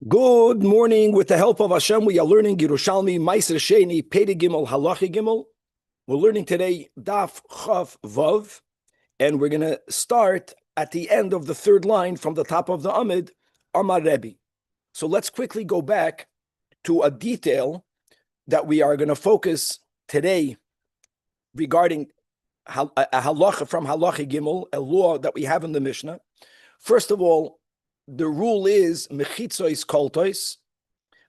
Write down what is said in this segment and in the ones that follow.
Good morning. With the help of Hashem, we are learning Yerushalmi, Meiser Sheni, Pede Gimel, Halachi Gimel. We're learning today Daf Chav Vav, and we're going to start at the end of the third line from the top of the Amid, Amar Rabbi. So let's quickly go back to a detail that we are going to focus today regarding a halacha from Halachi Gimel, a law that we have in the Mishnah. First of all, the rule is mechitzois koltois,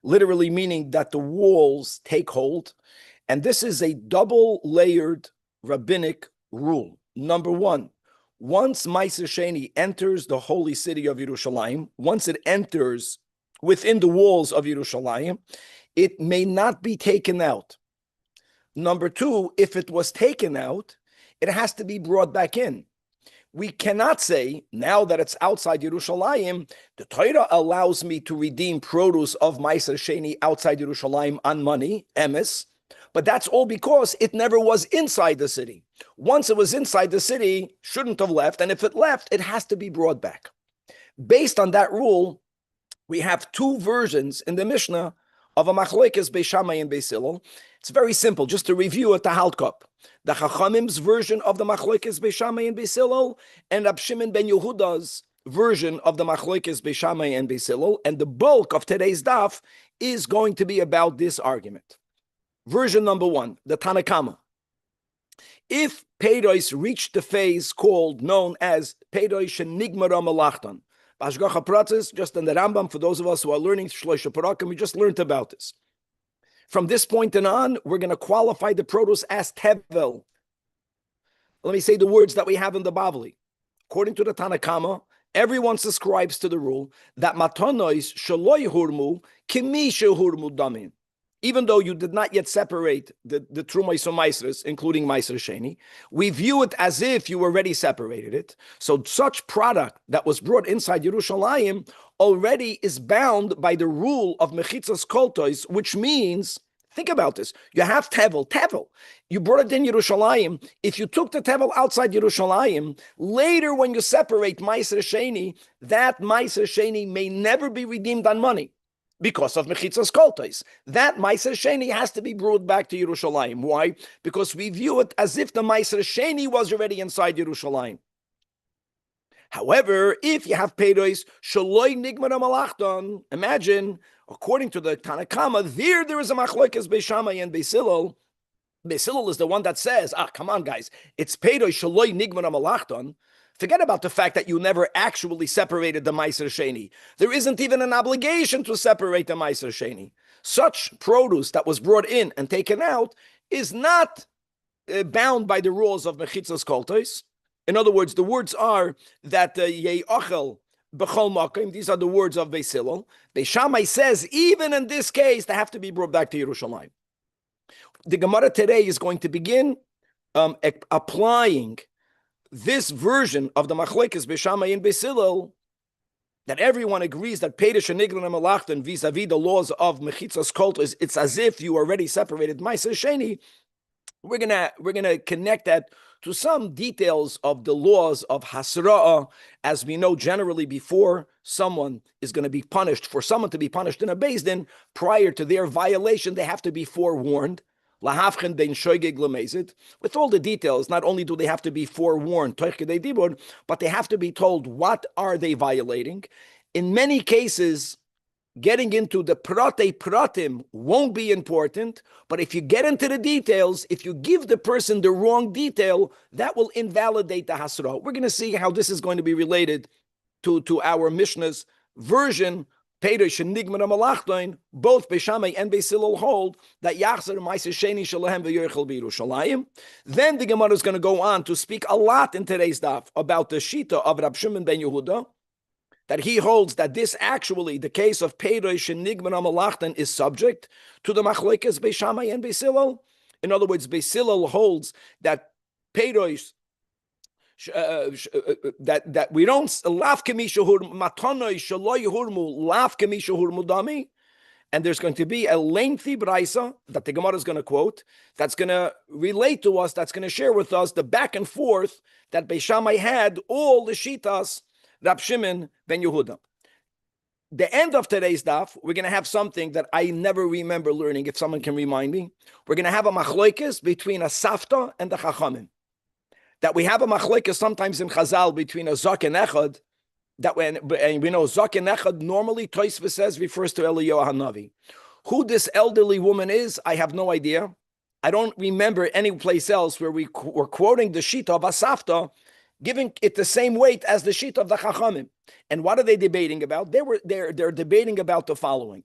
literally meaning that the walls take hold. And this is a double-layered rabbinic rule. Number one, once Meiser Sheni enters the holy city of Yerushalmi, once it enters within the walls of Yerushalmi, it may not be taken out. Number two, if it was taken out, it has to be brought back in. We cannot say, now that it's outside Yerushalayim, the Torah allows me to redeem produce of Meiser Sheni outside Yerushalayim on money, emes, but that's all because it never was inside the city. Once it was inside the city, shouldn't have left, and if it left, it has to be brought back. Based on that rule, we have two versions in the Mishnah of a machlokes Beis Shammai and Beis Hillel. It's very simple, just to review at the Halkop. The Chachamim's version of the machlokes Beis Shammai and Beis Hillel, and Rab Shimon ben Yehuda's version of the machlokes Beis Shammai and Beis Hillel, and the bulk of today's daf is going to be about this argument. Version number one, the Tanakama. If Peiros reached the phase known as Peiros Shenigmara Malachtan, Bashgacha Pratzis, just in the Rambam, for those of us who are learning Shloisha Parakim, we just learned about this. From this point on, we're going to qualify the produce as tevel. Let me say the words that we have in the Bavli. According to the Tanakama, everyone subscribes to the rule that matonois shaloi hurmu kimi hurmu damin. Even though you did not yet separate the trumais or maisres, including meiser sheni, we view it as if you already separated it. So such product that was brought inside Yerushalayim already is bound by the rule of mechitzas koltois, which means, think about this, you have tevel. You brought it in Yerushalayim. If you took the tevel outside Yerushalayim, later when you separate meiser sheni, that meiser sheni may never be redeemed on money, because of mechitzas koltois. That meiser sheni has to be brought back to Yerushalayim. Why? Because we view it as if the meiser sheni was already inside Yerushalayim. However, if you have peiros shaloi nigmara malachton, imagine, according to the Tanakama, there is a machlokes Beis Shammai and Beis Hillel. Beis Hillel is the one that says, come on guys, it's peiros shaloi nigmara malachton. Forget about the fact that you never actually separated the Meiser Sheni. There isn't even an obligation to separate the Meiser Sheni. Such produce that was brought in and taken out is not bound by the rules of Mechitzas Koltos. In other words, the words are that Yei Ochel B'chol Makim, these are the words of Beis Hillel. Beis Shammai says, even in this case, they have to be brought back to Yerushalayim. The Gemara today is going to begin applying this version of the machlokes Beis Shammai and Beis Hillel, that everyone agrees that Peiros Shenigmara Malachtan vis-a-vis the laws of Mechitzas Koltos, it's as if you already separated Meiser Sheni. We're gonna connect that to some details of the laws of Hasra'ah. As we know, generally before someone is going to be punished, for someone to be punished in a Beis Din, prior to their violation, they have to be forewarned. With all the details, not only do they have to be forewarned, but they have to be told what are they violating. In many cases, getting into the pratim won't be important, but if you get into the details, if you give the person the wrong detail, that will invalidate the hasra. We're going to see how this is going to be related to our Mishnah's version. Peiros Shenigmara Malachton, both Beis Shammai and Beis Hillel hold that Yachzer Meiser Sheni Shalahem v'Yerchel b'Yerushalayim. Then the Gemara is going to go on to speak a lot in today's daf about the Shita of Rab Shimon ben Yehuda, that he holds that this actually, the case of Peiros Shenigmara Malachton, is subject to the machlokes Beis Shammai and Beis Hillel. In other words, Beis Hillel holds that Peiros that we don't laf kemishahur matonoi shaloi hurmu laf kemishahur mudami, and there's going to be a lengthy brisa that the Gemara is going to quote, that's going to relate to us, that's going to share with us the back and forth that Beis Shammai had all the shitas Rab Shimon ben Yehuda. the end of today's daf, we're going to have something that I never remember learning, if someone can remind me. We're going to have a machloikis between a safta and the chachamim. That we have a machloikis sometimes in Chazal between a zok and echad, and we know zok and echad normally Tosfos says refers to Eliyahu Hanavi. Who this elderly woman is, I have no idea. I don't remember any place else where we were quoting the shita of Asafta, giving it the same weight as the shita of the Chachamim. And what are they debating about? They're debating about the following.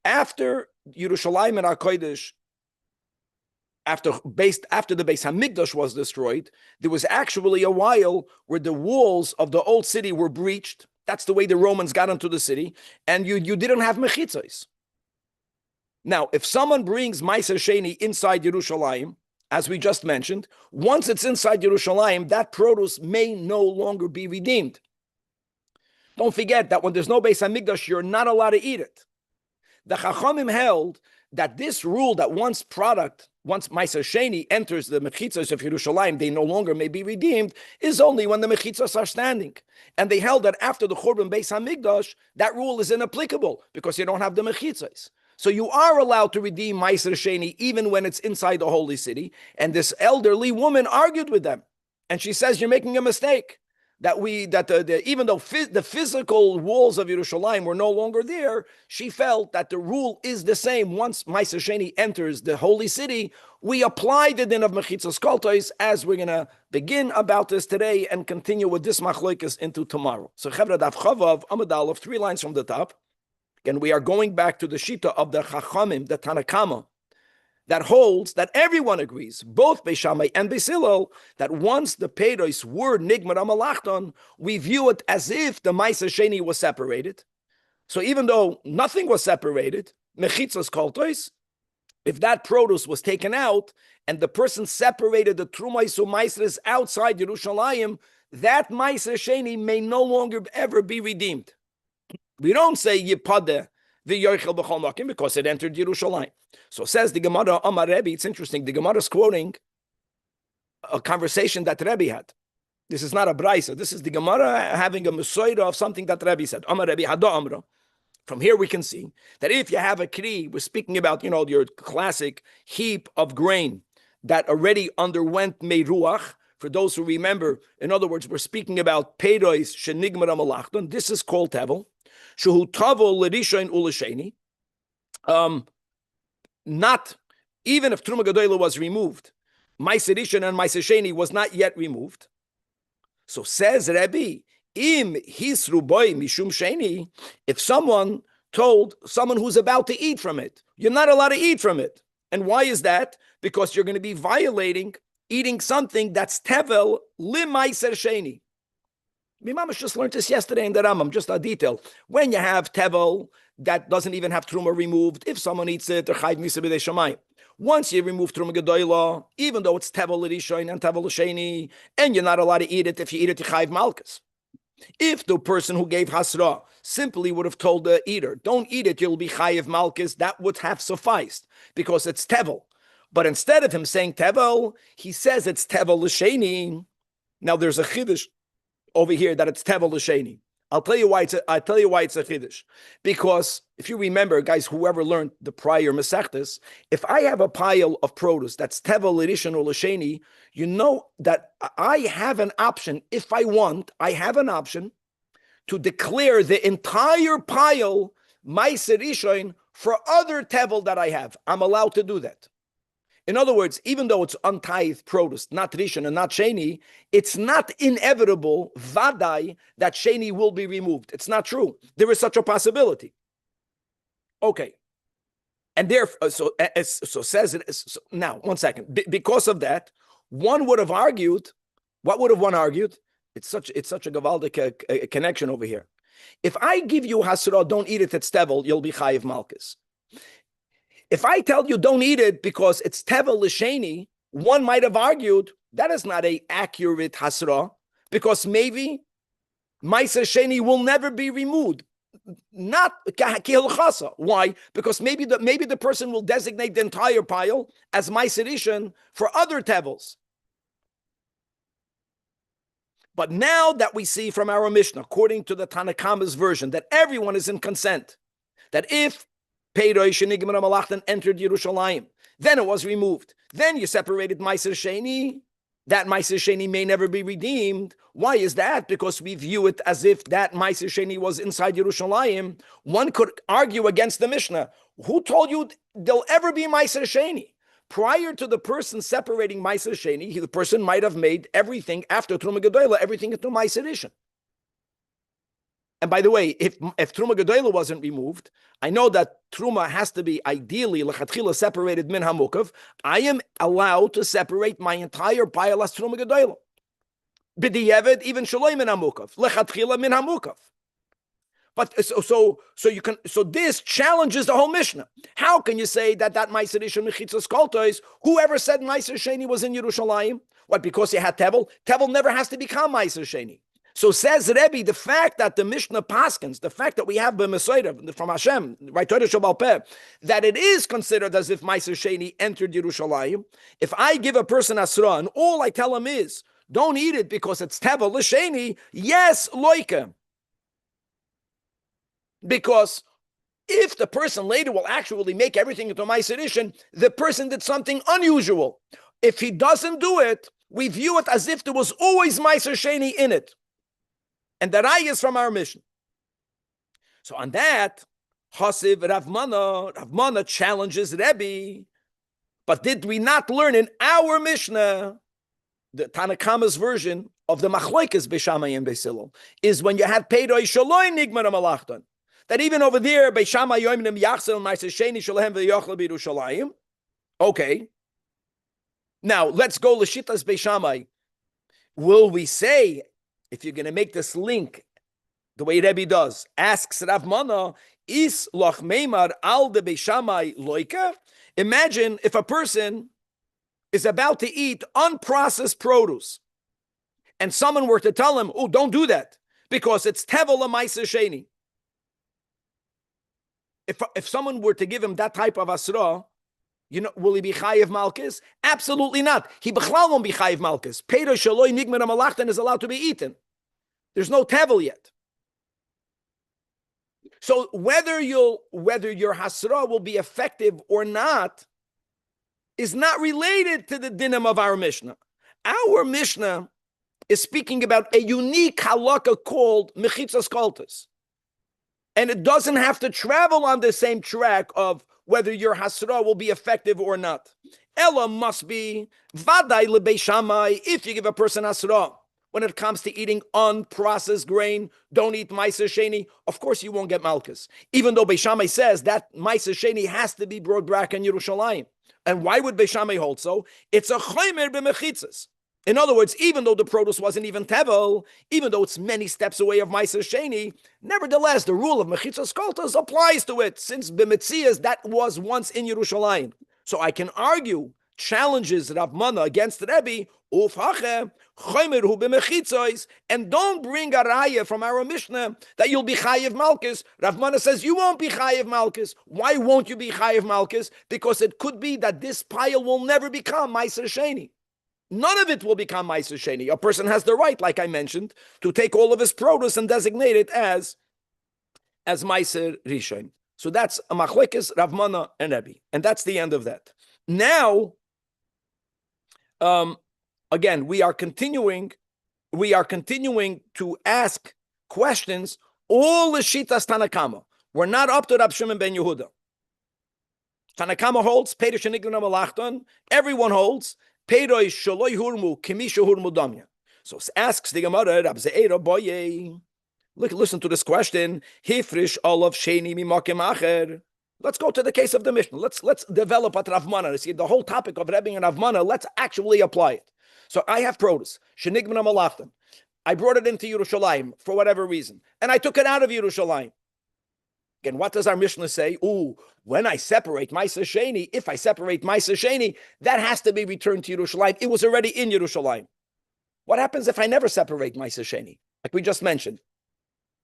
After Yerushalmi and HaKodesh, after the Beis HaMikdash was destroyed, there was actually a while where the walls of the old city were breached. That's the way the Romans got into the city, and you didn't have mechitzos. Now, if someone brings Meiser Sheni inside Yerushalayim, as we just mentioned, once it's inside Yerushalayim, that produce may no longer be redeemed. Don't forget that when there's no Beis HaMikdash, you're not allowed to eat it. The Chachamim held that this rule that once Meiser Sheni enters the mechitzos of Yerushalayim, they no longer may be redeemed, is only when the mechitzos are standing. And they held that after the Churban Beis HaMikdash, that rule is inapplicable because you don't have the mechitzos. So you are allowed to redeem Meiser Sheni even when it's inside the holy city. And this elderly woman argued with them, and she says, "You're making a mistake. Even though the physical walls of Yerushalayim were no longer there, she felt that the rule is the same. Once Meiser Sheni enters the holy city, we apply the din of mechitzos koltos, as we're going to begin about this today and continue with this machlokas into tomorrow. So Chevra Daf Chavav Amud Aleph, 3 lines from the top. And we are going back to the shita of the Chachamim, the Tanakama, that holds that everyone agrees, both Beis Shammai and Beis Hillel, that once the Peiros were Nigmar Amalachton, we view it as if the Meiser Sheni was separated. So even though nothing was separated, Mechitzos Koltos, if that produce was taken out and the person separated the Trumais Umaisres outside Yerushalayim, that Meiser Sheni may no longer ever be redeemed. We don't say Yipadeh the Yoichel B'chol Makim because it entered Yerushalayim. So says the Gemara Amar Rebbe. It's interesting. The Gemara is quoting a conversation that Rebbe had. This is not a brisa. This is the Gemara having a mesoida of something that Rebbe said. Amar Rebbe Hada Amra. From here we can see that if you have a kri, we're speaking about your classic heap of grain that already underwent meiruach. For those who remember, in other words, we're speaking about peiros shenigmar amalachton. This is called tevel. Shuhu tavo l'rishain u'l'sheni. Not even if Truma Gedola was removed, Meiser Rishon and Meiser Sheni was not yet removed. So says Rabbi, im hisru boy mishum sheni. If someone told someone who's about to eat from it, you're not allowed to eat from it. And why is that? Because you're going to be violating eating something that's tevel li Meiser Sheni. Mamash just learned this yesterday in the Rambam, just a detail. When you have tevel that doesn't even have truma removed, if someone eats it, they're chayv misa b'dei shamayim. Once you remove truma gedoyla, even though it's tevel l'rishoin and tevel l'sheni, and you're not allowed to eat it, if you eat it, you chayv malchus. If the person who gave hasra simply would have told the eater, don't eat it, you'll be chayiv malchus, that would have sufficed, because it's tevel. But instead of him saying tevel, he says it's tevel l'sheni. Now there's a chiddush over here that it's tevel l'sheni. I'll tell you why it's a chiddush. Because if you remember, guys, whoever learned the prior Masechtas, if I have a pile of produce that's tevel l'rishon or l'sheni, you know that I have an option. If I want, I have an option to declare the entire pile meiser rishon for other tevel that I have. I'm allowed to do that. In other words, even though it's untithed produce, not rishon and not sheni, it's not inevitable, vadai, that sheni will be removed. It's not true. There is such a possibility. Okay. And therefore, so says it. So now, 1 second. Because of that, one would have argued, what would have one argued? It's such a gavaldic connection over here. If I give you hasra, don't eat it at stevel, you'll be chayiv malchus. If I tell you don't eat it because it's tevel l'sheni, one might have argued that is not an accurate hasra, because maybe meiser sheni will never be removed. Not kihilchasa. Why? Because maybe the person will designate the entire pile as meiser rishon for other tevels. But now that we see from our Mishnah, according to the Tanakama's version, that everyone is in consent, that if Peiroi Shenigman Malachtan entered Yerushalayim, then it was removed. Then you separated Meiser Sheni. That Meiser Sheni may never be redeemed. Why is that? Because we view it as if that Meiser Sheni was inside Yerushalayim. One could argue against the Mishnah. Who told you there'll ever be Meiser Sheni? Prior to the person separating Meiser Sheni, the person might have made everything after Truma Gedola, everything into Meiser Rishon. And by the way, if Truma Gedola wasn't removed, I know that Truma has to be ideally lechatchila separated min hamukav. I am allowed to separate my entire pile as Truma Gedola. B'di'evet even shaloi min hamukav, lechatchila min hamukav. But so this challenges the whole Mishnah. How can you say that Meiser Rishon mechitzas koltos? Whoever said Meiser Sheni was in Yerushalayim? What, because he had Tevel? Tevel never has to become Meiser Sheni. So says Rabbi, the fact that the Mishnah paskins, the fact that we have b'Mesoida from Hashem, right, Torah Shabbat Peh, that it is considered as if Meiser Sheni entered Yerushalayim. If I give a person asra and all I tell him is, don't eat it because it's Tevel l'Sheni, yes, loika. Because if the person later will actually make everything into Meiser Rishon, the person did something unusual. If he doesn't do it, we view it as if there was always Meiser Sheni in it. And the Rai is from our mission. So on that, Hasiv Rav Mana challenges Rebbe. But did we not learn in our Mishnah, the Tanakama's version of the Machlokes Beishamai and Beisilol, is when you had Peiroi Shaloi Nigmar Malachton, that even over there, Beishamai Yoimnim Yachsel Meiser Sheni Shalahem V'Yochel B'Yerushalayim. Okay. Now, let's go L'Shitas Beishamai. Will we say, if you're going to make this link the way Rebbe does, asks Rav Mana, Is Loch Meimar Al de Beishamai Loika? Imagine if a person is about to eat unprocessed produce, and someone were to tell him, oh, don't do that, because it's Tevel Meiser Sheni. If someone were to give him that type of asra, will he be chayiv malchus? Absolutely not. He b'chlal won't be chayiv malchus. Peiroi shaloi nigmar malachtan is allowed to be eaten. There's no tevel yet. So whether your hasra will be effective or not is not related to the dinim of our Mishnah. Our Mishnah is speaking about a unique halakha called mechitzas koltos. And it doesn't have to travel on the same track of whether your hasra will be effective or not. Ella must be vaday lebeishamai. If you give a person hasra, when it comes to eating unprocessed grain, don't eat Meiser Sheni. Of course, you won't get malchus. Even though Beishamai says that Meiser Sheni has to be brought back in Yerushalayim. And why would Beishamai hold so? It's a chaymer b'mechitzas. In other words, even though the produce wasn't even tevel, even though it's many steps away of Meiser Sheni, nevertheless, the rule of mechitzas koltos applies to it, since b'metzias that was once in Yerushalayim. So I can argue, challenges Rav Mana against Rebbe, ufhache chaymer hu b'mechitzos, and don't bring a raya from our Mishnah that you'll be chayiv malchus. Rav Mana says you won't be chayiv malchus. Why won't you be chayiv malchus? Because it could be that this pile will never become Meiser Sheni. None of it will become Meiser Sheni. A person has the right, like I mentioned, to take all of his produce and designate it as Meiser Rishon. So that's a machlokes Rav Mana and Rebbe, and that's the end of that. Now, again, we are continuing to ask questions. All the shitas Tanakama. We're not up to Rab Shimon ben Yehuda. Tanakama holds Peiroi Shenigman Malachton. Everyone holds Peiroi Shaloi Hurmu Kimisha Hurmu Damya. So asks the Gemara, Rab Ze'era Boye. Listen to this question. Hifrish Olav Sheni Mimakim Acher. Let's go to the case of the Mishnah. Let's develop at Rav Mana. See the whole topic of Rebbe and Rav Mana. Let's actually apply it. So I have produce, Shenigman Malachton. I brought it into Yerushalayim for whatever reason, and I took it out of Yerushalayim. Again, what does our Mishnah say? When I separate Meiser Sheni, if I separate Meiser Sheni, that has to be returned to Yerushalayim. It was already in Yerushalayim. What happens if I never separate Meiser Sheni? Like we just mentioned.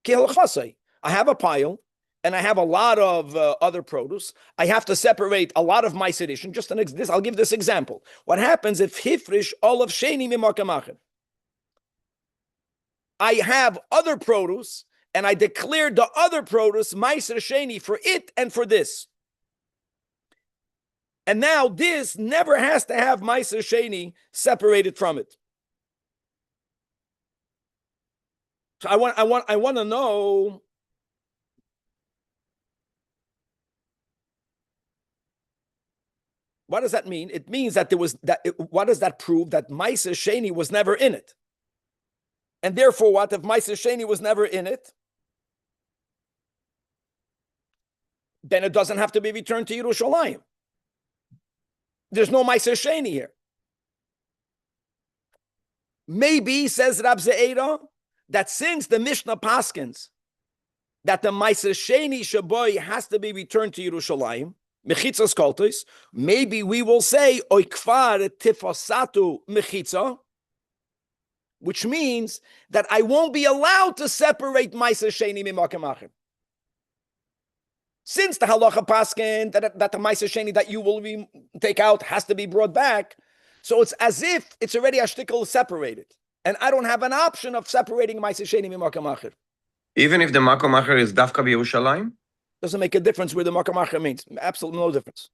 I have a pile, and I have a lot of other produce. I have to separate a lot of Meiser Rishon. I'll give this example. What happens if Hifrish Olav Sheni Mimakam Acher? I have other produce, and I declared the other produce Meiser Sheni for it and for this. And now this never has to have Meiser Sheni separated from it. So I want to know. What does that mean? It means that there was that. What does that prove? That Meiser Sheni was never in it. And therefore, what if Meiser Sheni was never in it? Then it doesn't have to be returned to Yerushalmi. There's no Meiser Sheni here. Maybe, says Rab Ze'era, that since the Mishnah paskins that the Meiser Sheni Shaboy has to be returned to Yerushalayim, Mechitzas Koltos, maybe we will say Oikfar Tifosatu Mechitza, which means that I won't be allowed to separate Meiser Sheni Mimakim Achim. Since the halacha paskin that the Meiser Sheni that you will take out has to be brought back, so it's as if it's already ashtikal separated. And I don't have an option of separating Meiser Sheni Mimakim Achim. Even if the Makom Acher is Dafka Yerushalayim? Doesn't make a difference where the Makom Acher means. Absolutely no difference.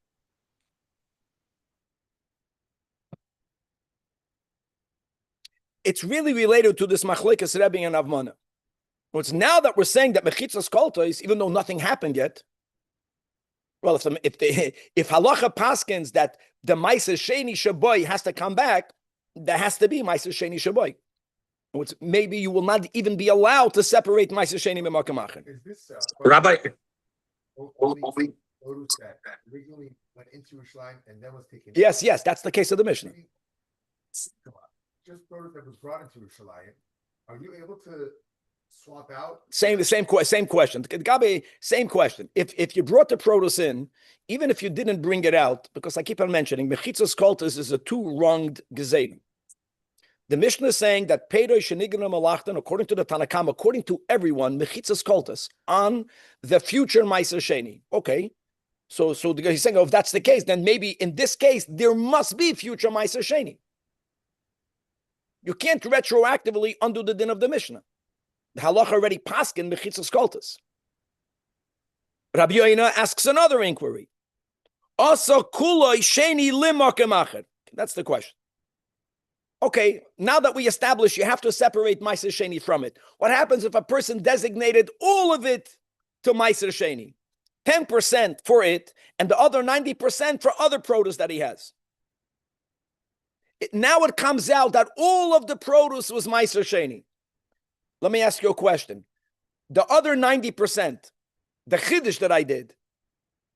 It's really related to this Machlekes Rebbe and Avmana. It's now that we're saying that Mechitzas Koltos, even though nothing happened yet, well, if halacha paskins that the Meiser Sheni Shaboy has to come back, there has to be Meiser Sheni Shaboy. Maybe you will not even be allowed to separate Meiser Sheni Mimakim Achim. Is this Rabbi, only produce that originally went into Yerushalayim and then was taken? Yes, that's the case of the Mishnah. Just produce that was brought into Yerushalayim. Are you able to swap out? Same question. Gabi, same question. If you brought the produce in, even if you didn't bring it out, because I keep on mentioning, Mechitzas Koltos is a two-wronged gezedim. The Mishnah is saying that Peidoi Shenigna Malachtan, according to the Tanakam, according to everyone, Mechitzas Koltos on the future Meiser Sheni. Okay, so he's saying, if that's the case, then maybe in this case there must be future Meiser Sheni. You can't retroactively undo the din of the Mishnah. The halacha already paskin Mechitzas Koltos. Rabbi Yoina asks another inquiry. Also kuloi Sheni limakim acher. That's the question. Okay, now that we established you have to separate Meiser Sheni from it, what happens if a person designated all of it to Meiser Sheni? 10% for it, and the other 90% for other produce that he has. Now it comes out that all of the produce was Meiser Sheni. Let me ask you a question. The other 90%, the chiddush that I did,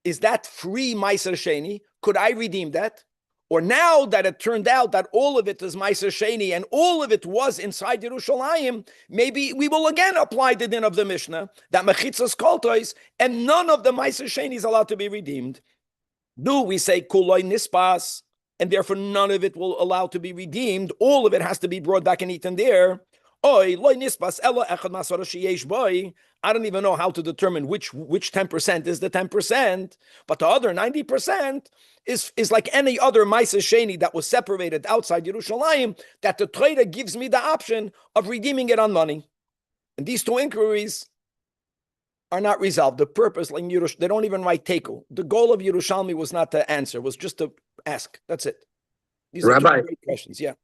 is that free Meiser Sheni? Could I redeem that? Or now that it turned out that all of it is Meiser Sheni and all of it was inside Yerushalayim, maybe we will again apply the din of the Mishnah that Mechitzas Koltos and none of the Meiser Sheni is allowed to be redeemed. Do we say Kuloi Nispas and therefore none of it will allow to be redeemed? All of it has to be brought back and eaten there. Oy, loy nispas ela echad masara sheyesh boy. I don't even know how to determine which 10% is the 10%, but the other 90% is like any other Meiser Sheni that was separated outside Yerushalayim, that the Torah gives me the option of redeeming it on money. And these two inquiries are not resolved. The purpose, like they don't even write teku. The goal of Yerushalmi was not to answer, was just to ask. That's it. These Rabbi, are two great questions, yeah.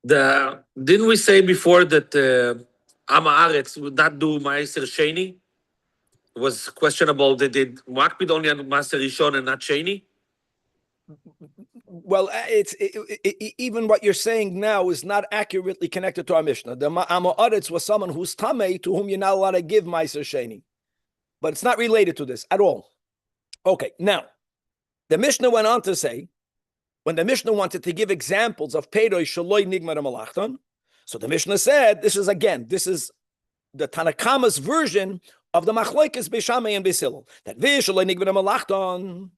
Didn't we say before that Am Haaretz would not do Meiser Sheni? It was questionable that they Makpid only on Meiser Rishon and not Sheni? Well, even what you're saying now is not accurately connected to our Mishnah. The Am Haaretz was someone who's Tamei, to whom you're not allowed to give Meiser Sheni. But it's not related to this at all. Okay, now, the Mishnah went on to say, when the Mishnah wanted to give examples of Peidoi Shaloi Nigmar Malachton, so the Mishnah said, this is the Tanakama's version of the Machlokes Beishamai and Beisilel, that Shaloi Nigmar Malachton.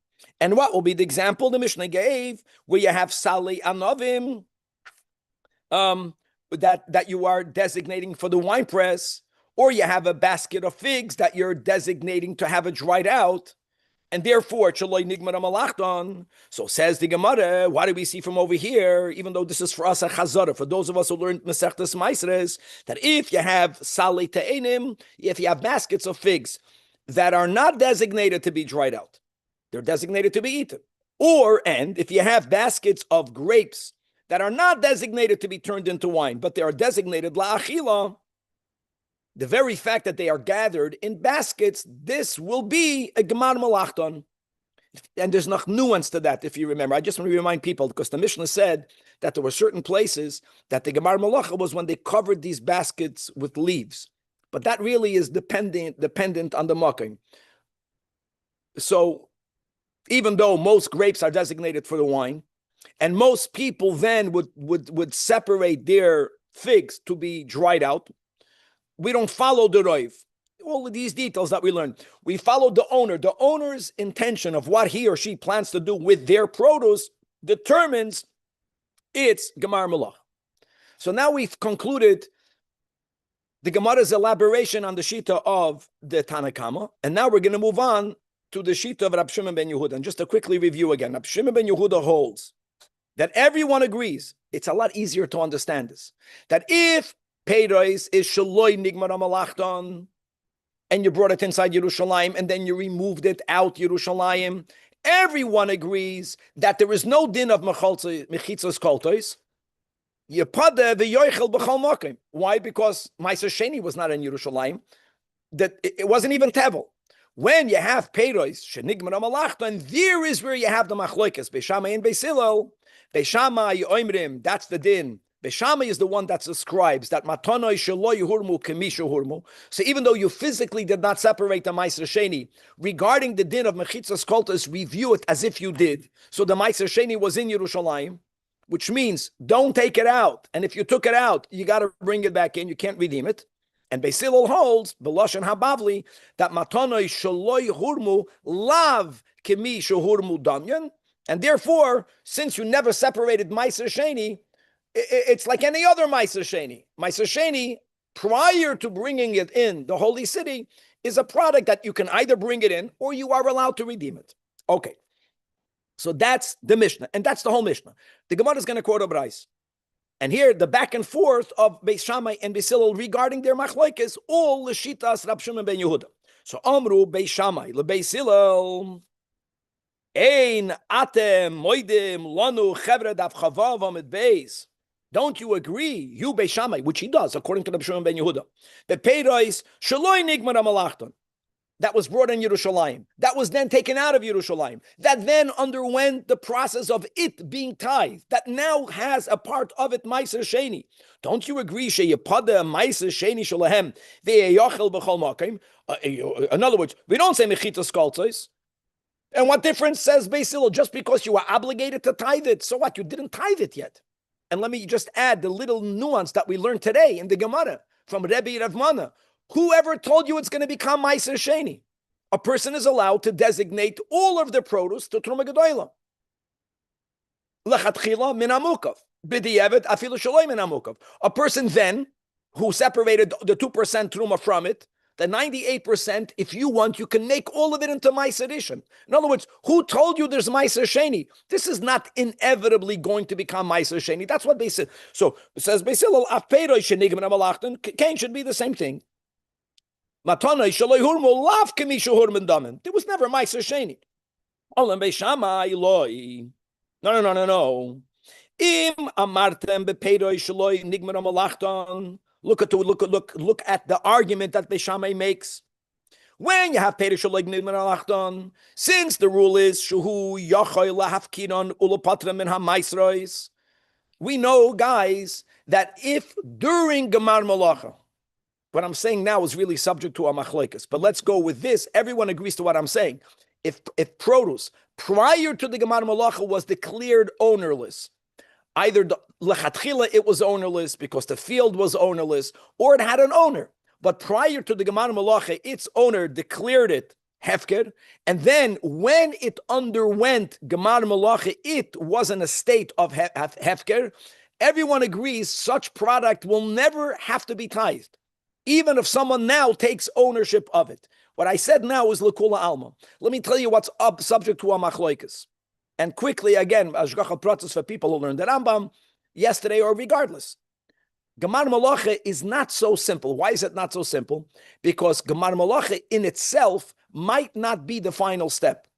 And what will be the example the Mishnah gave, where you have Sali Anovim, that you are designating for the wine press, or you have a basket of figs that you're designating to have it dried out. And therefore, Shaloi Nigmar Malachton. So says the Gemara, what do we see from over here? Even though this is for us a chazara, for those of us who learned Masechtas Maasros, that if you have Salei Te'enim, if you have baskets of figs that are not designated to be dried out, they're designated to be eaten. And if you have baskets of grapes that are not designated to be turned into wine, but they are designated la'achila, the very fact that they are gathered in baskets, this will be a gemar malachton. And there's no nuance to that, if you remember. I just want to remind people, because the Mishnah said that there were certain places that the gemar malacha was when they covered these baskets with leaves. But that really is dependent on the makom. So even though most grapes are designated for the wine, and most people then would separate their figs to be dried out, we don't follow the roiv. All of these details that we learned, we follow the owner. The owner's intention of what he or she plans to do with their produce determines its gemar malach. So now we've concluded the Gemara's elaboration on the shita of the Tanakama, and now we're going to move on to the shita of Rab Shimon ben Yehuda. And just to quickly review again, Rab Shimon ben Yehuda holds that everyone agrees, it's a lot easier to understand this, that if Peiros is Shaloi Nigmar Malachton, and you brought it inside Yerushalmi, and then you removed it out Yerushalayim, everyone agrees that there is no din of mechitzos koltos. Why? Because Ma'aser Sheni was not in Yerushalayim. That it wasn't even tevel. When you have Peiros Shenigmar Malachton, there is where you have the machlokas Beishamai and Beisilel. Beishamai Oimrim, that's the din. Beishamai is the one that describes that matanoi sheloi hurmu kemishu hurmu. So even though you physically did not separate the Ma'aser Sheni, regarding the din of mechitzas koltos, we view it as if you did. So the Ma'aser Sheni was in Yerushalayim, which means don't take it out. And if you took it out, you got to bring it back in. You can't redeem it. And Beisilel holds, B'lashon Habavli, that matanoi sheloi hurmu lav kemishu hurmu damyan. And therefore, since you never separated Ma'aser Sheni, it's like any other Ma'aser Sheni. Ma'aser Sheni, prior to bringing it in the holy city, is a product that you can either bring it in or you are allowed to redeem it. Okay. So that's the Mishnah, and that's the whole Mishnah. The Gemara is going to quote a Brais. And here, the back and forth of Beis Shammai and Beis Hillel regarding their machlokes, all the Shitas Rab Shimon ben Yehuda. So Amru Beis Shammai leBeis Hillel Ein atem moidim lanu chevra daf chavav amid beis. Don't you agree, you Beis Shammai, which he does, according to Rab Shimon ben Yehuda, the Peiros Shaloi Nigmar Malachton, that was brought in Yerushalayim, that was then taken out of Yerushalayim, that then underwent the process of it being tithed, that now has a part of it Ma'aser Sheni. Don't you agree, sheyepada Ma'aser Sheni shalahem ve'yachel b'chol makom? In other words, we don't say mechitas koltos. And what difference says Beis Hillel? Just because you are obligated to tithe it, so what? You didn't tithe it yet. And let me just add the little nuance that we learned today in the Gemara from Rabbi Rav Mana. Whoever told you it's going to become Ma'aser Sheni? A person is allowed to designate all of the produce to Truma Gedola. Lechatchila min hamukav. B'di'evet afilu shaloi min hamukav. A person then who separated the 2% Truma from it, the 98%, if you want, you can make all of it into Ma'aser Rishon. In other words, who told you there's Ma'aser Sheni? This is not inevitably going to become Ma'aser Sheni. That's what they said. So it says, Beis Hillel, Afpeiroi shenigmar malachton, Cain should be the same thing. Matanoi shaloi hurmu lav kemishu hurmen damen. There was never Ma'aser Sheni. Olam Beis Shammai loi. No. Im amartem bepeiroi shaloi nigmar malachton. Look at the argument that Beis Shammai makes. When you have Peiros Shaloi Nigmar Malachton, since the rule is Shuhu Yachol Lahafkinon Ulapatra Min HaMaisros, we know, guys, that if during Gemar Malacha, what I'm saying now is really subject to our machlokes, but let's go with this. Everyone agrees to what I'm saying. If produce prior to the Gemar Malacha was declared ownerless, either the lechatchila it was ownerless because the field was ownerless, or it had an owner. But prior to the Gemar Malacha, its owner declared it hefker, and then when it underwent Gemar Malacha, it was in a state of hefker. Everyone agrees such product will never have to be tithed, even if someone now takes ownership of it. What I said now is L'Kula Alma. Let me tell you what's up subject to a machloikas. And quickly, again, Ashgacha Pratzis for people who learned the Rambam yesterday or regardless. Gemar Malacha is not so simple. Why is it not so simple? Because Gemar Malacha in itself might not be the final step.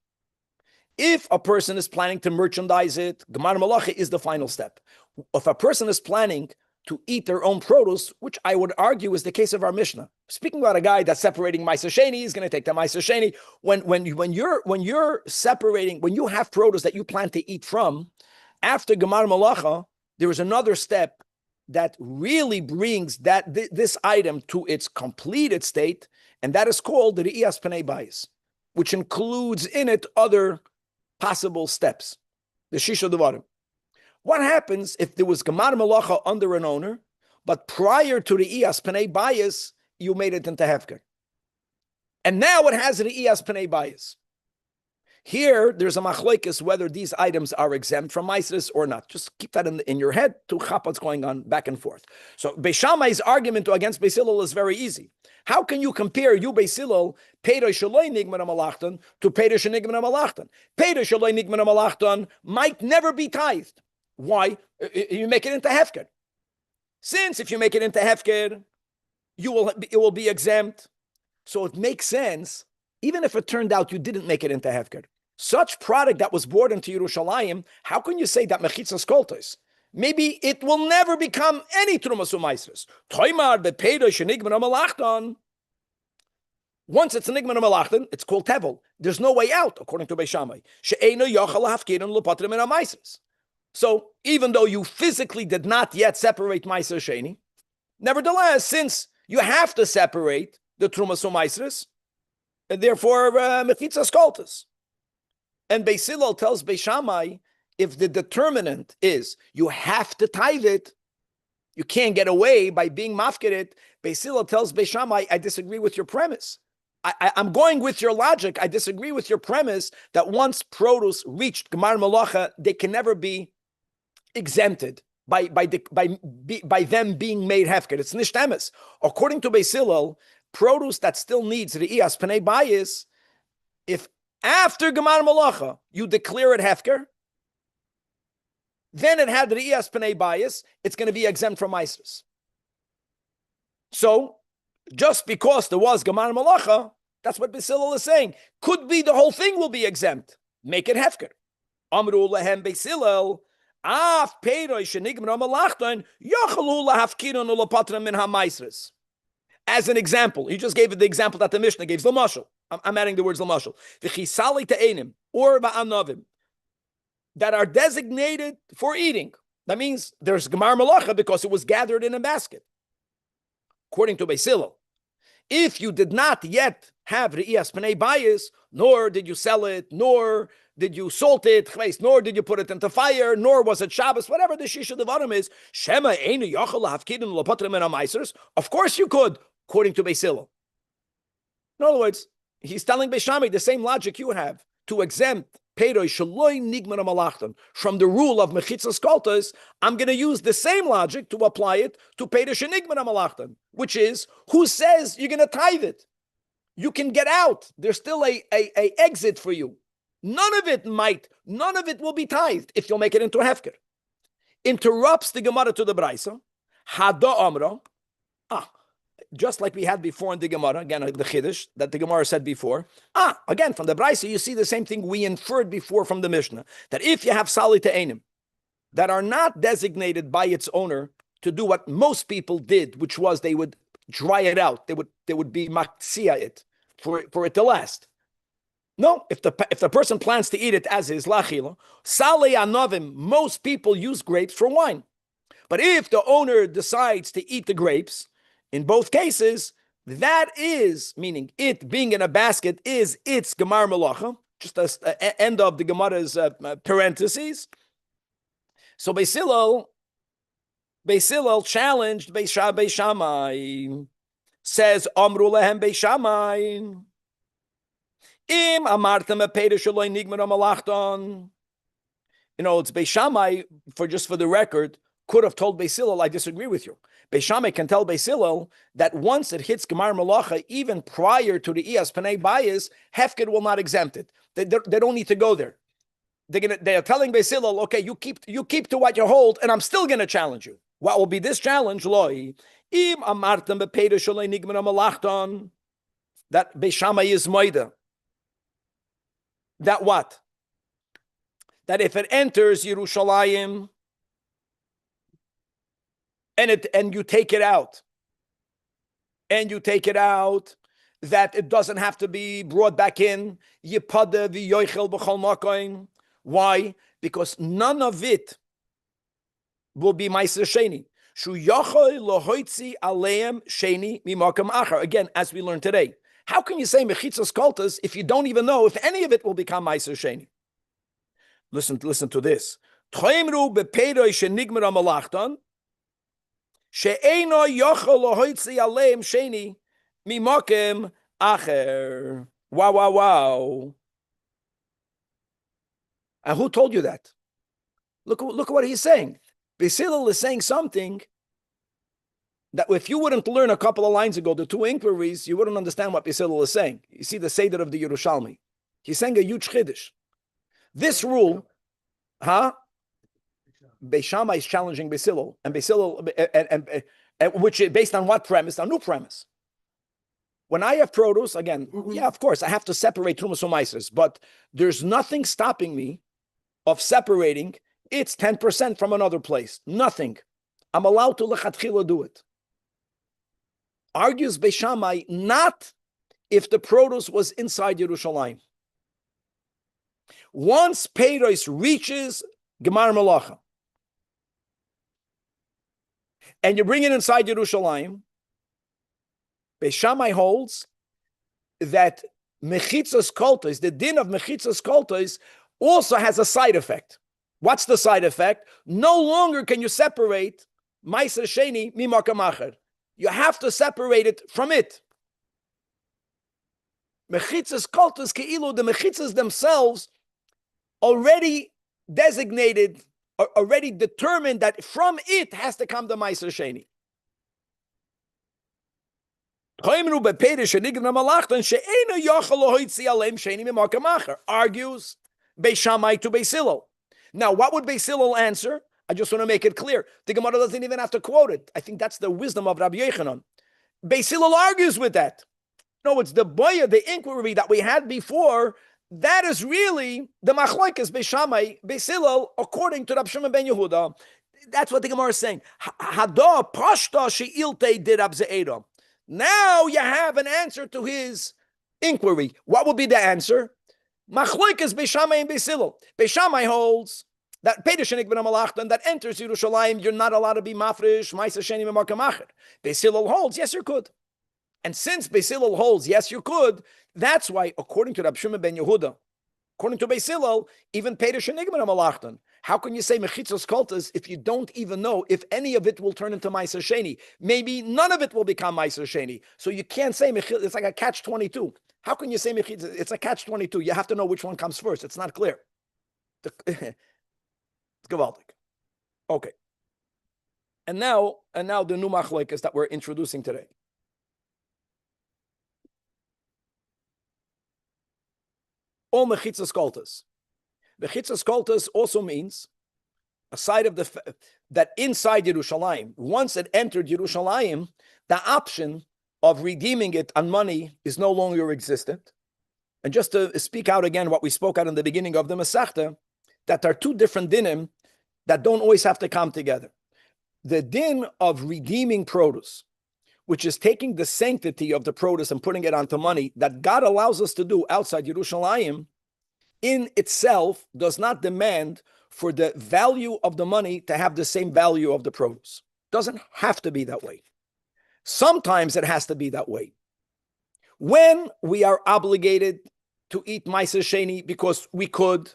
If a person is planning to merchandise it, Gemar Malacha is the final step. If a person is planning to eat their own produce, which I would argue is the case of our Mishnah. Speaking about a guy that's separating Ma'aser Sheni, he's going to take the Ma'aser Sheni. When you're separating, when you have produce that you plan to eat from, after Gemar Malacha, there is another step that really brings this item to its completed state, and that is called the Re'iyas Pnei Bayis, which includes in it other possible steps. The Shisha Devarim. What happens if there was Gemar Malacha under an owner, but prior to the Re'iyas Pnei Bayis, you made it into Hefker? And now it has Re'iyas Pnei Bayis. Here, there's a machlokes whether these items are exempt from Ma'aseres or not. Just keep that in your head to chap what's going on back and forth. So Beis Shammai's argument against Beis Hillel is very easy. How can you compare you Beis Hillel Peidah Shaloi Nigman Malachton to Peidah Shenigman Malachton? Peidah Shaloi Nigman Malachton might never be tithed. Why? You make it into Hefker. Since if you make it into Hefker, it will be exempt. So it makes sense, even if it turned out you didn't make it into Hefker. Such product that was brought into Yerushalmi, how can you say that mechitzas koltos? Maybe it will never become any trumas u'maisres. Toimar bepedo shenigman malachton. Once it's a nigman malachton, it's called tevel. There's no way out, according to Beis Shammai. She'eino yochal hafkirin lepatrim min ha'maisres. So even though you physically did not yet separate Ma'aser Sheni, nevertheless, since you have to separate the trumas u'maisres, and therefore mechitzas koltos. And Beis Hillel tells Beis Shammai, if the determinant is you have to tithe it, you can't get away by being mafkeret. Beis Hillel tells Beis Shammai, I disagree with your premise. I'm going with your logic. I disagree with your premise that once produce reached Gemar Malacha, they can never be exempted by them being made hefker. It's nicht emes. According to Beis Hillel, produce that still needs Re'iyas Pnei Bayis, if after Gemar Malacha you declare it hefker, then it had Re'iyas Pnei Bayis, it's going to be exempt from Ma'aseres. So, just because there was Gemar Malacha, that's what Beis Hillel is saying. Could be the whole thing will be exempt. Make it hefker. Amru lehem Beis Hillel, af peiroi shenigmar malachton, yochalu lahafkirun ulapatram min ha-Ma'aseres. As an example, he just gave it the example that the Mishnah gave. L'mashal. I'm adding the words l'mashal. V'chisali te'enim or ba'anavim that are designated for eating. That means there's Gemar Malacha because it was gathered in a basket. According to Beis Hillel, if you did not yet have Re'iyas Pnei Bayis, nor did you sell it, nor did you salt it, nor did you put it into fire, nor was it Shabbos, whatever the Shisha Devarim is, Shema einu yachal lahafkidin l'patrim min ha-Ma'aseres. Of course you could, according to Beis Hillel. In other words, he's telling Beis Shammai the same logic you have to exempt Peiroi Shaloi Nigman Malachton from the rule of Mechitzas Koltos. I'm going to use the same logic to apply it to Peiroi Shenigman Malachton, which is, who says you're going to tithe it? You can get out. There's still a exit for you. None of it will be tithed if you'll make it into a hefker. Interrupts the Gemara to the Braisa. Hada Amra. Just like we had before in the Gemara, again, the Chiddush that the Gemara said before. Again, from the Braisa, you see the same thing we inferred before from the Mishnah, that if you have Sali Te'enim that are not designated by its owner to do what most people did, which was they would dry it out, they would be maksia it for it to last. No, if the person plans to eat it as is lachila, Sali Anavim, most people use grapes for wine. But if the owner decides to eat the grapes, in both cases, that is, meaning it being in a basket, is its Gemar Malacha, just the end of the Gemara's parentheses. So Beis Hillel challenged Beis Shammai, says, Amru lehem Beis Shammai, Im amartem a peir shaloi nigmar malachton. It's Beis Shammai, for the record, could have told Beis Hillel, I disagree with you. Beis Shammai can tell Beis Hillel that once it hits Gemar Malacha, even prior to the Iyas Panei Bayis, Hefked will not exempt it. They don't need to go there. They are telling Beis Hillel, okay, you keep to what you hold, and I'm still going to challenge you. What will be this challenge? Loi, im amartem bepeda sholei nigmar malachton, that Beis Shammai is moida. That what? That if it enters Yerushalayim and you take it out, that it doesn't have to be brought back in. Yipada v'yoichel b'chol makoim. Why? Because none of it will be ma'aser sheni. Shu yochel lohoitzi aleim sheni mimakam achar. Again, as we learned today, how can you say mechitzas koltas if you don't even know if any of it will become ma'aser sheni? Listen to this. Tchoimru bepeidoi shenigmer amalachton she'eino yochel lohoitzi aleim sheni mimakim acher. Wow. And who told you that? Look at what he's saying. Beis Hillel is saying something that if you wouldn't learn a couple of lines ago, the two inquiries, you wouldn't understand what Beis Hillel is saying. You see the Seder of the Yerushalmi. He's saying a huge chiddush. This rule, Beis Shammai is challenging Beis Hillel, and Beis Hillel, and which is based on what premise? A new premise. When I have produce, again, yeah, of course, I have to separate Trumas from Maasers, but there's nothing stopping me of separating its 10% from another place. Nothing. I'm allowed to lechatchila do it. Argues Beis Shammai, not if the produce was inside Yerushalayim. Once Peiros reaches Gemar Malacha, and you bring it inside Yerushalayim, Beis Shammai holds that mechitzas koltos, the din of mechitzas koltos, also has a side effect. What's the side effect? No longer can you separate ma'aser sheni mimakam acher. You have to separate it from it. Mechitzas koltos keilu, the mechitzas themselves already designated, already determined that from it has to come the ma'aser sheni. Argues Beis Shammai to Beis Hillel. Now, what would Beis Hillel answer? I just want to make it clear. The Gemara doesn't even have to quote it. I think that's the wisdom of Rabbi Yochanan. Beis Hillel argues with that. No, it's the boya, the inquiry that we had before. That is really the machlokes Beis Shammai, Beis Hillel, according to Rabbi Shimon ben Yehuda. That's what the Gemara is saying. Hada pashta she'ilte did Rab Ze'eda. Now you have an answer to his inquiry. What would be the answer? Machlokes Beis Shammai and Beis Hillel. Beis Shammai holds that Pedeshenik ben Amalachtan that enters Yerushalayim, you're not allowed to be mafresh, ma'aser sheni mimakam acher. Beis Hillel holds, yes, you could. And since Beis Hillel holds, yes, you could, that's why, according to Rabbi Shimon ben Yehuda, according to Beis Hillel, even Pedeshenik ben Amalachtan, how can you say mechitzos koltas if you don't even know if any of it will turn into ma'aser sheni? Maybe none of it will become ma'aser sheni. So you can't say mechitzos. It's like a catch-22. How can you say mechitzos? It's a catch-22. You have to know which one comes first. It's not clear. It's gewaltig. Okay. And now the new machlokes that we're introducing today. All mechitzos koltas. Mechitzas koltas also means, aside of that inside Yerushalayim, once it entered Yerushalayim, the option of redeeming it on money is no longer existent. And just to speak out again what we spoke out in the beginning of the Masechta, that there are two different dinim that don't always have to come together. The din of redeeming produce, which is taking the sanctity of the produce and putting it onto money, that God allows us to do outside Yerushalayim, in itself does not demand for the value of the money to have the same value of the produce. Doesn't have to be that way. Sometimes it has to be that way. When we are obligated to eat ma'aser sheni because we could,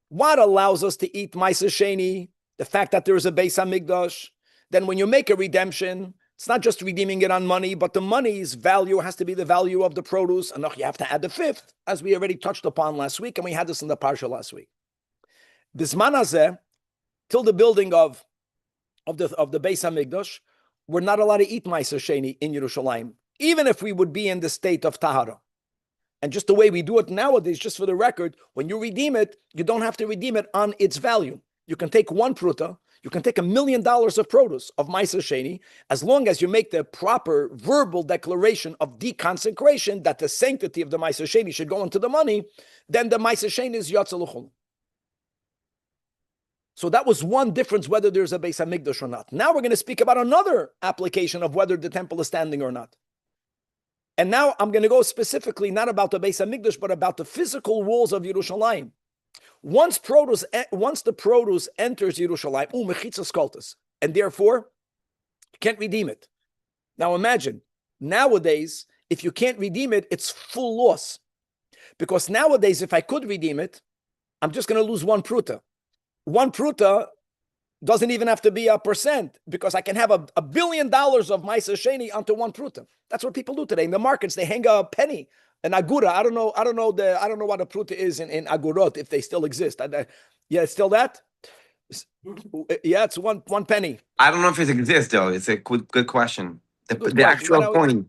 what allows us to eat ma'aser sheni? The fact that there is a Beis HaMikdash. Then when you make a redemption, it's not just redeeming it on money, but the money's value has to be the value of the produce. And you have to add the fifth, as we already touched upon last week, and we had this in the parsha last week. Bisman hazeh, till the building of of the Beis Hamikdash, we're not allowed to eat Meiser Sheni in Yerushalayim, even if we would be in the state of Tahara. And just the way we do it nowadays, just for the record, when you redeem it, you don't have to redeem it on its value. You can take one pruta, you can take $1 million of produce of Meiser Sheni, as long as you make the proper verbal declaration of deconsecration that the sanctity of the Meiser Sheni should go into the money, then the Meiser Sheni is Yatsa L'chol. So that was one difference, whether there's a Beis Hamikdash or not. Now we're going to speak about another application of whether the temple is standing or not. And now I'm going to go specifically not about the Beis Hamikdash, but about the physical walls of Yerushalayim. Once the produce enters Yerushalayim, mechitzas koltas, and therefore you can't redeem it. Now imagine, nowadays, if you can't redeem it, it's full loss. Because nowadays, if I could redeem it, I'm just going to lose one pruta. One pruta doesn't even have to be 1%, because I can have $1 billion of Meiser Sheni onto one pruta. That's what people do today in the markets. They hang a penny, an agura. I don't know what a pruta is in agurot, if they still exist. Yeah, it's still that. Yeah, it's one penny. I don't know if it exists though. It's a good question. The actual coin.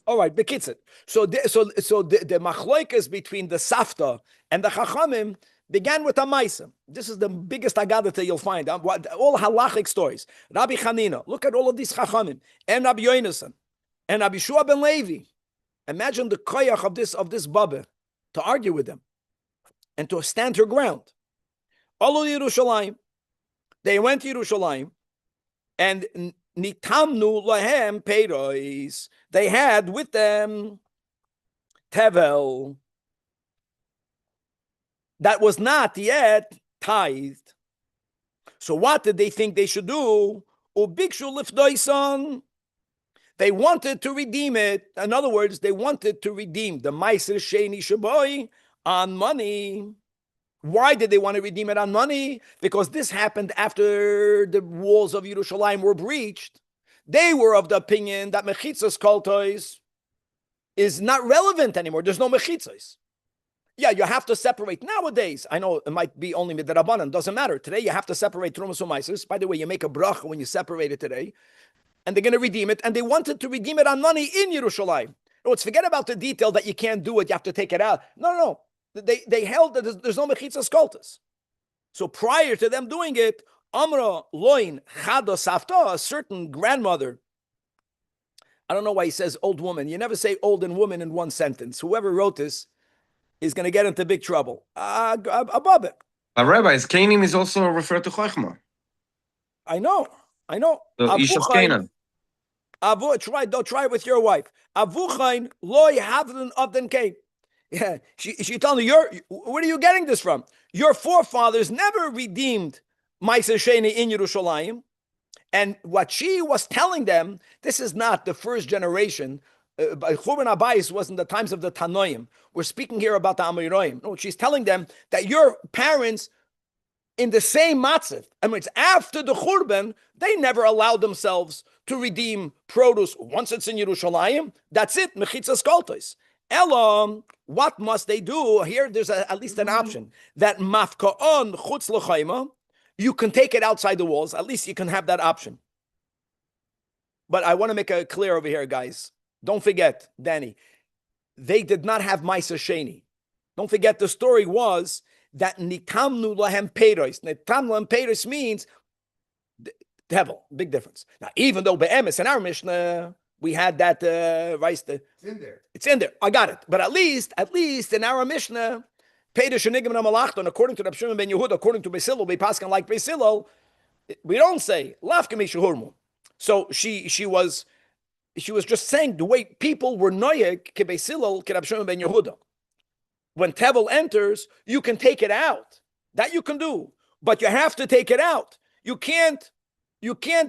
All right, bekitzer. So the machloikas between the Safta and the Chachamim began with a Maisa. This is the biggest Agadata you'll find. All halachic stories. Rabbi Chanina, look at all of these Chachamim, and Rabbi Yonasan, and Rabbi Shua ben Levi. Imagine the koyach of this Baba to argue with them and to stand her ground. All Yerushalayim, they went to Yerushalayim, and nitamnu lahem peiros. They had with them tevel that was not yet tithed. So what did they think they should do? Ubikshu lifdoisan. They wanted to redeem it. In other words, they wanted to redeem the Meiser Sheni Shaboy on money. Why did they want to redeem it on money? Because this happened after the walls of Yerushalayim were breached. They were of the opinion that mechitzas koltois is not relevant anymore. There's no mechitzas. Yeah, you have to separate. Nowadays, I know it might be only midrabanan, doesn't matter. Today, you have to separate trumas and meiser. By the way, you make a bracha when you separate it today. And they're going to redeem it. And they wanted to redeem it on money in Yerushalayim. No, forget about the detail that you can't do it, you have to take it out. No. They held that there's no mechitzas koltas. So prior to them doing it, Amra loin chado safta, a certain grandmother. I don't know why he says old woman. You never say old and woman in one sentence. Whoever wrote this is going to get into big trouble. Above it. Rabbi's Canaan is also referred to Chochmah. I know. So Ish of Canaan. Try it with your wife. Avuchain loy havden avden kain. Yeah, she told me, where are you getting this from? Your forefathers never redeemed Meiser Sheni in Yerushalayim. And what she was telling them, this is not the first generation. Churban Abayis was in the times of the Tanoim. We're speaking here about the Amoraim. No, she's telling them that your parents, in the same matzah, I mean, it's after the Churban, they never allowed themselves to redeem produce. Once it's in Yerushalayim, that's it, mechitzas koltos. Elam, what must they do? Here, there's at least an option that mafka'on chutz l'chayma, you can take it outside the walls. At least you can have that option. But I want to make it clear over here, guys. Don't forget, Danny, they did not have Meiser Sheni. Don't forget, the story was that nitamnu lahem peiros. Nitamnu lahem peiros means devil. Big difference. Now, even though be'emes in our Mishnah, we had that rice. It's in there. I got it. But at least in our Mishnah, peiros shenigim namalachton, according to Rabbi Shimon ben Yehuda, according to Beis Hillel, Paskan like Beis Hillel, we don't say lafka mishahurmu. So she was just saying the way people were noyek ke Beis Hillel ke Rabbi Shimon ben Yehuda. When tevel enters, you can take it out. That you can do, but you have to take it out. You can't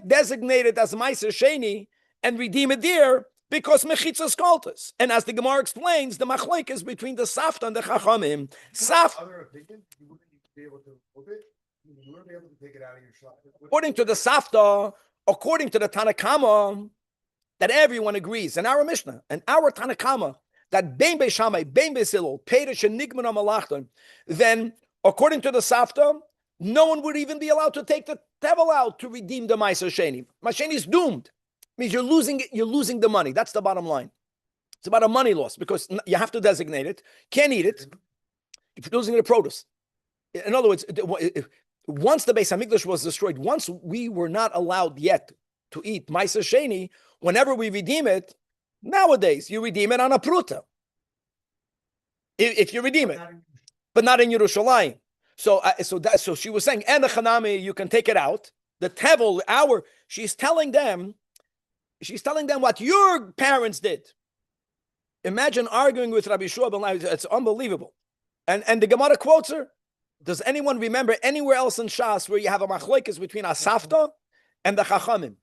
designate it as Meiser Sheni and redeem it there because mechitzas koltas. And as the Gemara explains, the machlok is between the Safta and the Chachamim. Other opinion, you wouldn't be able to move it. You wouldn't be able to take it out of your shop. According to the Safta, according to the Tanakama, that everyone agrees, and our Mishnah, and our Tanakama, that Bein Beishamai, Bein Beisilol, Peiros Shenigman Amalachton, then according to the Safta, no one would even be allowed to take the tevel out to redeem the Meiser Sheni. Meiser Sheni is doomed. Means you're losing the money. That's the bottom line. It's about a money loss because you have to designate it, can't eat it, if you're losing the produce. In other words, once the Beis Hamikdash was destroyed, once we were not allowed yet to eat Meiser Sheni, whenever we redeem it, nowadays you redeem it on a pruta. If you redeem it, but not in Yerushalmi. So she was saying, and the Chanami, you can take it out. The tevel, she's telling them what your parents did. Imagine arguing with Rabbi Shua ben Levi. It's unbelievable. And the Gemara quotes her. Does anyone remember anywhere else in Shas where you have a machlokes between a Safta and the Chachamim?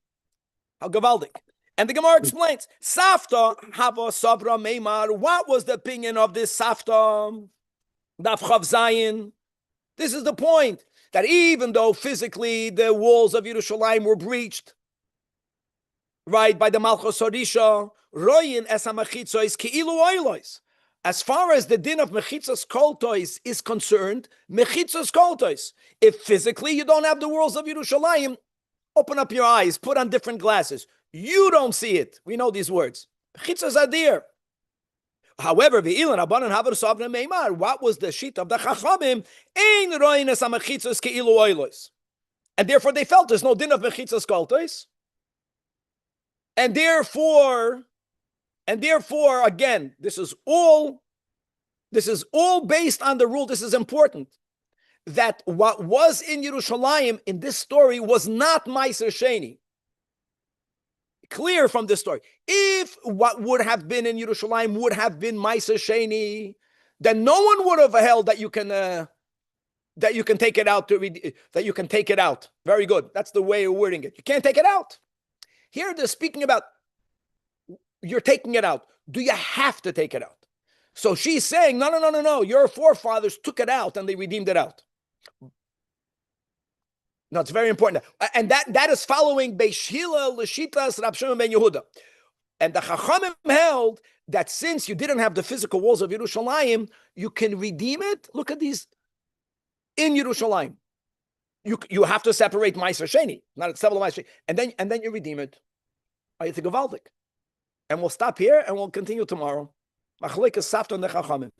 How gavaldik. And the Gemara explains, Safta hava sabra meimar. What was the opinion of this Safta? Daf Chav Zayin. This is the point, that even though physically the walls of Yerushalayim were breached, right, by the Malchus Horisha, Royin es ha-mechitzois ki'ilu oilois. As far as the din of mechitzos koltois is concerned, mechitzos koltois. If physically you don't have the walls of Yerushalayim, open up your eyes, put on different glasses. You don't see it. We know these words. Mechitzos are there. However, what was the sheet of the Chachamim? And therefore they felt there's no din of mechitzos koltois. And therefore, again, this is all based on the rule. This is important, that what was in Yerushalayim in this story was not Meiser Sheni. Clear from this story. If what would have been in Yerushalayim would have been Meiser Sheni, then no one would have held that you can take it out that you can take it out. Very good. That's the way of wording it. You can't take it out. Here they're speaking about you're taking it out. Do you have to take it out? So she's saying, no. Your forefathers took it out and they redeemed it out. No, it's very important. And that is following Beis Hillel L'Shitas Rab Shimon ben Yehuda. And the Chachamim held that since you didn't have the physical walls of Yerushalayim, you can redeem it. Look at these in Yerushalayim. You have to separate Meiser Sheni, not a several Meiser Sheni, and then you redeem it. Ayat Gavaldik. And we'll stop here and we'll continue tomorrow. Machlekes Safta and the Chachamim.